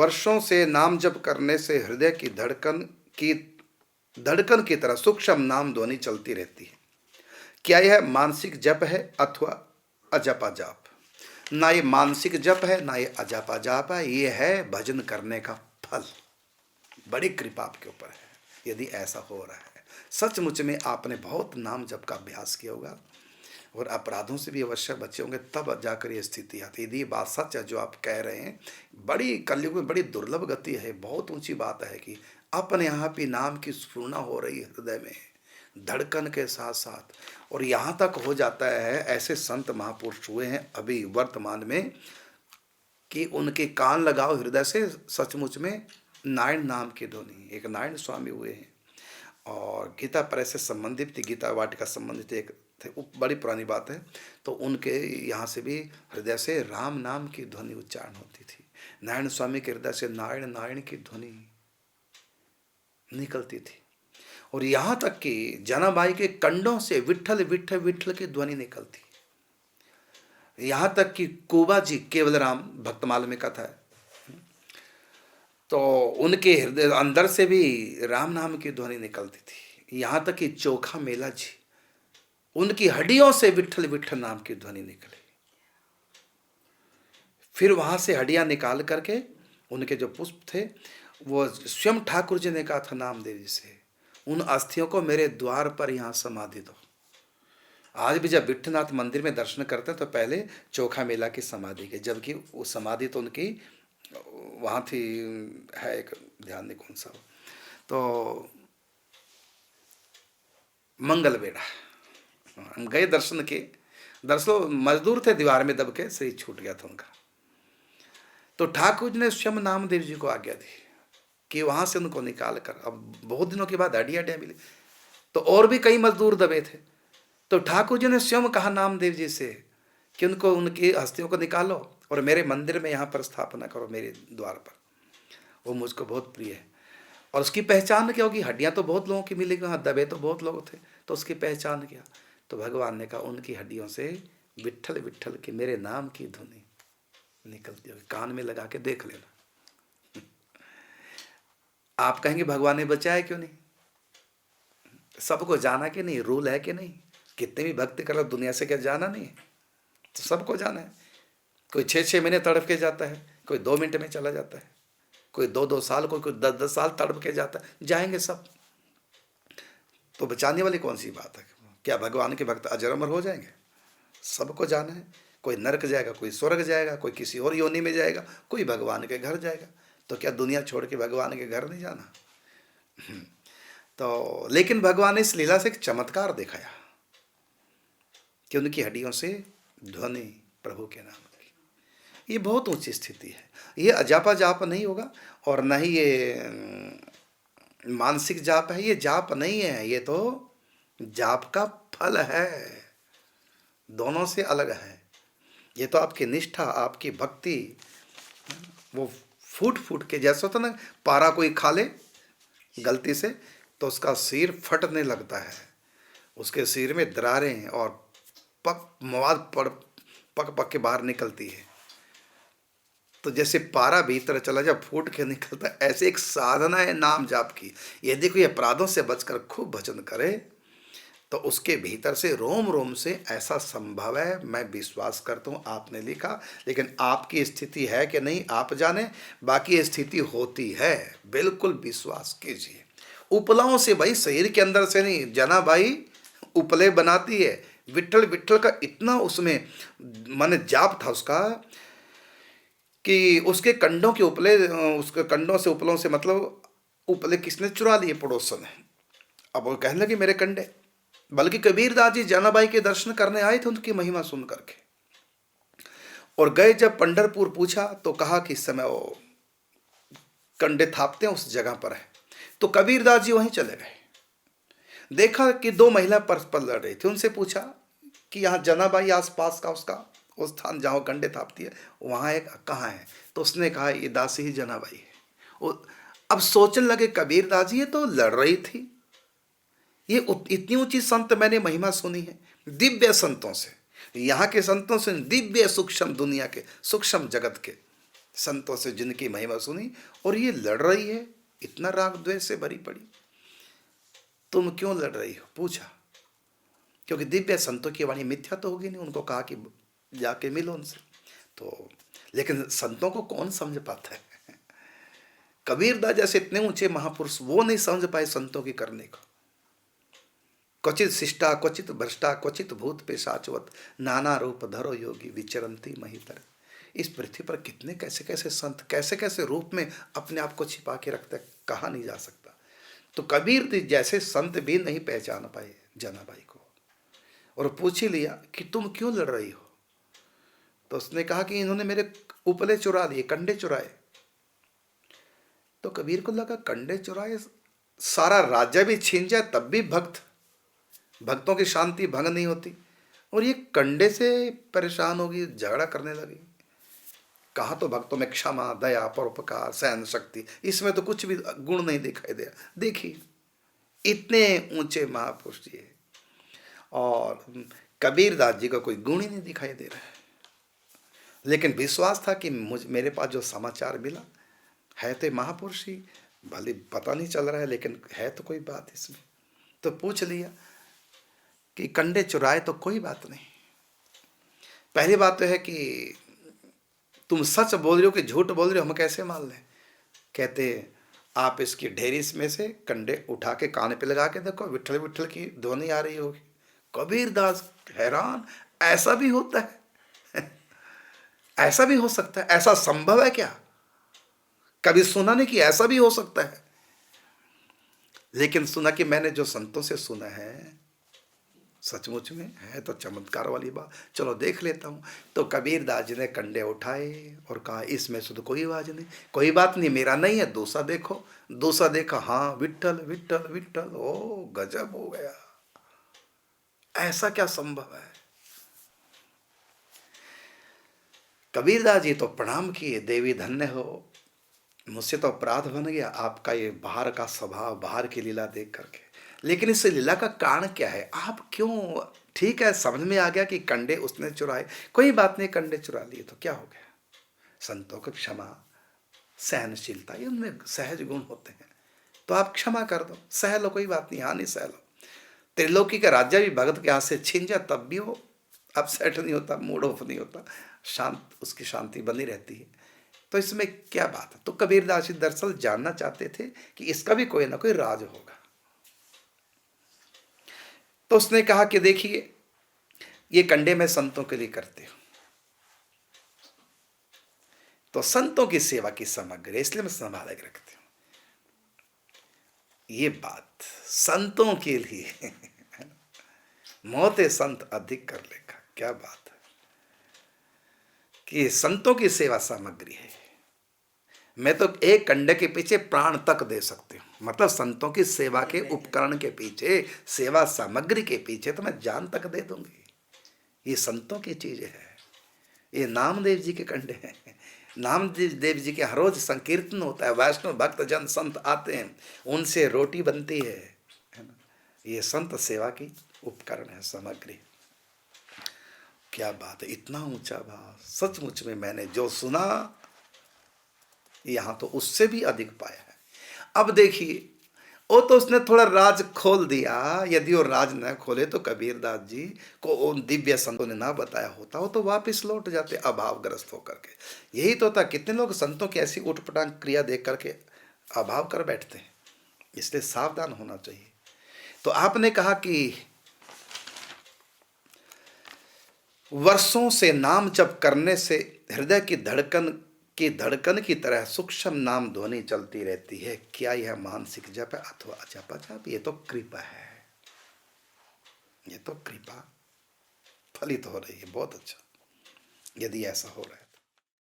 वर्षों से नाम जप करने से हृदय की धड़कन की तरह सूक्ष्म नाम ध्वनि चलती रहती है। क्या यह मानसिक जप है अथवा अजपा जाप? ना ये मानसिक जप है, ना ये अजपा जाप है, ये है भजन करने का फल। बड़ी कृपा आपके ऊपर है यदि ऐसा हो रहा है। सचमुच में आपने बहुत नाम जप का अभ्यास किया होगा और अपराधों से भी अवश्य बचे होंगे, तब जाकर ये स्थिति आती है। यदि ये बात सच है जो आप कह रहे हैं, बड़ी कलयुग में बड़ी दुर्लभ गति है, बहुत ऊंची बात है कि अपने यहाँ भी नाम की स्फुरना हो रही है हृदय में धड़कन के साथ साथ। और यहाँ तक हो जाता है, ऐसे संत महापुरुष हुए हैं अभी वर्तमान में कि उनके कान लगाओ हृदय से, सचमुच में नारायण नाम की ध्वनि। एक नारायण स्वामी हुए हैं और गीता प्रेस से संबंधित थी, गीता वाटिका संबंधित एक थे, बड़ी पुरानी बात है। तो उनके यहाँ से भी हृदय से राम नाम की ध्वनि उच्चारण होती थी। नारायण स्वामी के हृदय से नारायण नारायण की ध्वनि निकलती थी। और यहाँ तक कि जनाबाई के कंडों से विठल विठल विठल की ध्वनि निकलती। यहाँ तक कि कुबा जी केवल राम भक्तमाल में कथा है, तो उनके हृदय अंदर से भी राम नाम की ध्वनि निकलती थी। यहाँ तक कि चोखा मेला जी, उनकी हड्डियों से विठल विठल नाम की ध्वनि निकली। फिर वहां से हड्डियां निकाल करके उनके जो पुष्प थे, वो स्वयं ठाकुर जी ने कहा था नामदेव जी से, उन अस्थियों को मेरे द्वार पर यहाँ समाधि दो। आज भी जब विठलनाथ मंदिर में दर्शन करते हैं तो पहले चोखा मेला की समाधि के, जबकि वो समाधि तो उनकी वहाँ थी, है एक ध्यान नहीं कौन सा, तो मंगल बेड़ा। हम गए दर्शन के, दरअसल मजदूर थे, दीवार में दब के शरीर छूट गया था उनका। तो ठाकुर जी ने स्वयं नामदेव जी को आज्ञा दी कि वहाँ से उनको निकाल कर, अब बहुत दिनों के बाद हड्डियाँ मिली, तो और भी कई मजदूर दबे थे। तो ठाकुर जी ने स्वयं कहा नामदेव जी से कि उनको, उनकी हस्तियों को निकालो और मेरे मंदिर में यहाँ पर स्थापना करो, मेरे द्वार पर। वो मुझको बहुत प्रिय है। और उसकी पहचान क्या होगी? हड्डियाँ तो बहुत लोगों की मिलेगी, वहाँ दबे तो बहुत लोग थे, तो उसकी पहचान क्या? तो भगवान ने कहा उनकी हड्डियों से विठल विठल के मेरे नाम की ध्वनि निकलती होगी, कान में लगा के देख लेना। आप कहेंगे भगवान ने बचाया क्यों नहीं? सबको जाना कि नहीं, रूल है कि नहीं? कितने भी भक्ति करो, दुनिया से क्या जाना नहीं है? तो सबको जाना है। कोई 6-6 महीने तड़प के जाता है, कोई 2 मिनट में चला जाता है, कोई 2-2 साल, कोई 10-10 साल तड़प के जाता है, जाएंगे सब। तो बचाने वाली कौन सी बात है? क्या भगवान के भक्त अजर अमर हो जाएंगे? सबको जाना है। कोई नरक जाएगा, कोई स्वर्ग जाएगा, कोई किसी और योनि में जाएगा, कोई भगवान के घर जाएगा। तो क्या दुनिया छोड़ के भगवान के घर नहीं जाना? तो लेकिन भगवान ने इस लीला से एक चमत्कार दिखाया कि उनकी हड्डियों से ध्वनि प्रभु के नाम की। ये बहुत ऊंची स्थिति है। ये अजापा जाप नहीं होगा और न ही ये मानसिक जाप है। ये जाप नहीं है, ये तो जाप का फल है, दोनों से अलग है। ये तो आपकी निष्ठा, आपकी भक्ति, वो फूट फूट के, जैसा होता ना, पारा कोई खा ले गलती से तो उसका सिर फटने लगता है, उसके सिर में दरारें और मवाद पक पक के बाहर निकलती है। तो जैसे पारा भीतर चला जब फूट के निकलता है, ऐसे एक साधना है नाम जाप की। यदि कोई अपराधों से बचकर खूब भजन करे तो उसके भीतर से रोम रोम से ऐसा संभव है। मैं विश्वास करता हूँ आपने लिखा, लेकिन आपकी स्थिति है कि नहीं आप जाने, बाकी स्थिति होती है, बिल्कुल विश्वास कीजिए। उपलाओं से भाई, शरीर के अंदर से नहीं। जना भाई उपले बनाती है। विठल विठल का इतना उसमें माने जाप था उसका कि उसके कंडों के उपले, उसके कंडों से उपलों से मतलब उपले किसने चुरा लिए? पड़ोसन ने। अब वो कहने लगे मेरे कंडे। बल्कि कबीरदास जी जनाबाई के दर्शन करने आए थे उनकी महिमा सुन करके, और गए जब पंढरपुर पूछा तो कहा कि इस समय वो कंडे थापते हैं उस जगह पर है। तो कबीरदास जी वहीं चले गए, देखा कि 2 महिला परस्पर लड़ रही थी। उनसे पूछा कि यहाँ जनाबाई आसपास का उसका वो स्थान जहाँ कंडे थापती है वहाँ एक कहाँ है? तो उसने कहा ये दासी ही जनाबाई है। वो अब सोचने लगे कबीरदास जी ये तो लड़ रही थी, ये इतनी ऊंची संत मैंने महिमा सुनी है दिव्य संतों से, यहाँ के संतों से, दिव्य सूक्ष्म दुनिया के, सूक्ष्म जगत के संतों से जिनकी महिमा सुनी, और ये लड़ रही है, इतना राग द्वेष से भरी पड़ी। तुम क्यों लड़ रही हो, पूछा। क्योंकि दिव्य संतों की वाणी मिथ्या तो होगी नहीं, उनको कहा कि जाके मिलो उनसे। तो लेकिन संतों को कौन समझ पाता है? कबीरदास जैसे इतने ऊंचे महापुरुष, वो नहीं समझ पाए संतों की करने को। क्वचित शिष्टा क्वचित भ्रष्टा क्वचित भूत पेशाचवत, नाना रूप धरो योगी विचरंती महितर। इस पृथ्वी पर कितने कैसे कैसे संत कैसे कैसे रूप में अपने आप को छिपा के रखते, कहा नहीं जा सकता। तो कबीर जैसे संत भी नहीं पहचान पाए जनाबाई को, और पूछ ही लिया कि तुम क्यों लड़ रही हो। तो उसने कहा कि इन्होंने मेरे उपले चुरा लिए, कंडे चुराए। तो कबीर को लगा कंडे चुराए, सारा राज्य भी छीन जाए तब भी भक्तों की शांति भंग नहीं होती, और ये कंडे से परेशान होगी, झगड़ा करने लगी। कहा तो भक्तों में क्षमा, दया, परोपकार, सहन शक्ति, इसमें तो कुछ भी गुण नहीं दिखाई दिया। देखिए इतने ऊंचे महापुरुष जी, और कबीरदास जी का कोई गुण ही नहीं दिखाई दे रहा है। लेकिन विश्वास था कि मेरे पास जो समाचार मिला है तो महापुरुष ही, भले पता नहीं चल रहा है लेकिन है तो कोई बात इसमें। तो पूछ लिया कि कंडे चुराए तो कोई बात नहीं। पहली बात तो है कि तुम सच बोल रहे हो कि झूठ बोल रहे हो, हम कैसे मान लें। कहते आप इसकी ढेरी में से कंडे उठा के कान पे लगा के देखो, विट्ठल विट्ठल की ध्वनि आ रही होगी। कबीरदास हैरान, ऐसा भी होता है? ऐसा भी हो सकता है? ऐसा संभव है क्या? कभी सुना नहीं कि ऐसा भी हो सकता है। लेकिन सुना कि मैंने जो संतों से सुना है सचमुच में है तो चमत्कार वाली बात, चलो देख लेता हूँ। तो कबीरदास जी ने कंडे उठाए और कहा इसमें से तो कोई आवाज नहीं, कोई बात नहीं, मेरा नहीं है, दूसरा देखो। दूसरा देखा, हाँ विट्ठल विट्ठल विट्ठल। ओ गजब हो गया, ऐसा क्या संभव है? कबीरदास जी तो प्रणाम किए, देवी धन्य हो, मुझसे तो अपराध बन गया आपका ये बाहर का स्वभाव, बाहर की लीला देख करके। लेकिन इस लीला का कारण क्या है? आप क्यों, ठीक है समझ में आ गया कि कंडे उसने चुराए, कोई बात नहीं, कंडे चुरा लिए तो क्या हो गया। संतों को क्षमा, सहनशीलता, ये उनमें सहज गुण होते हैं, तो आप क्षमा कर दो, सह लो, कोई बात नहीं, हानि सह लो। त्रिलोकी का राज्य भी भगत के हाथ से छीन जाए तब भी वो अपसेट नहीं होता, मूड ऑफ नहीं होता, शांत, उसकी शांति बनी रहती है। तो इसमें क्या बात है? तो कबीरदास जी दरअसल जानना चाहते थे कि इसका भी कोई ना कोई राज होगा। तो उसने कहा कि देखिए ये कंडे मैं संतों के लिए करती हूं, तो संतों की सेवा की सामग्री इसलिए मैं संभाल के रखती हूं। ये बात संतों के लिए मोते संत अधिक कर लेगा, क्या बात है कि संतों की सेवा सामग्री है। मैं तो एक कंडे के पीछे प्राण तक दे सकती हूँ, मतलब संतों की सेवा के उपकरण के पीछे, सेवा सामग्री के पीछे तो मैं जान तक दे दूंगी। ये संतों की चीज है, ये नामदेव जी के कंडे हैं। नामदेव जी के हर रोज संकीर्तन होता है, वैष्णव भक्त जन संत आते हैं, उनसे रोटी बनती है ना। ये संत सेवा की उपकरण है, सामग्री। क्या बात है, इतना ऊंचा भाव सचमुच में मैंने जो सुना यहां तो उससे भी अधिक पाया है। अब देखिए वो तो उसने थोड़ा राज खोल दिया, यदि वो राज न खोले तो कबीरदास जी को उन दिव्य संतों ने ना बताया होता, वो तो वापस लौट जाते अभावग्रस्त होकर के। यही तो था, कितने लोग संतों की ऐसी उठपटांग क्रिया देख करके अभाव कर बैठते हैं, इसलिए सावधान होना चाहिए। तो आपने कहा कि वर्षों से नाम जप करने से हृदय की धड़कन की तरह सूक्ष्म नाम ध्वनि चलती रहती है। क्या यह मानसिक जप है अथवा अजप जप? ये तो कृपा है, ये तो कृपा फलित हो रही है। बहुत अच्छा, यदि ऐसा हो रहा है।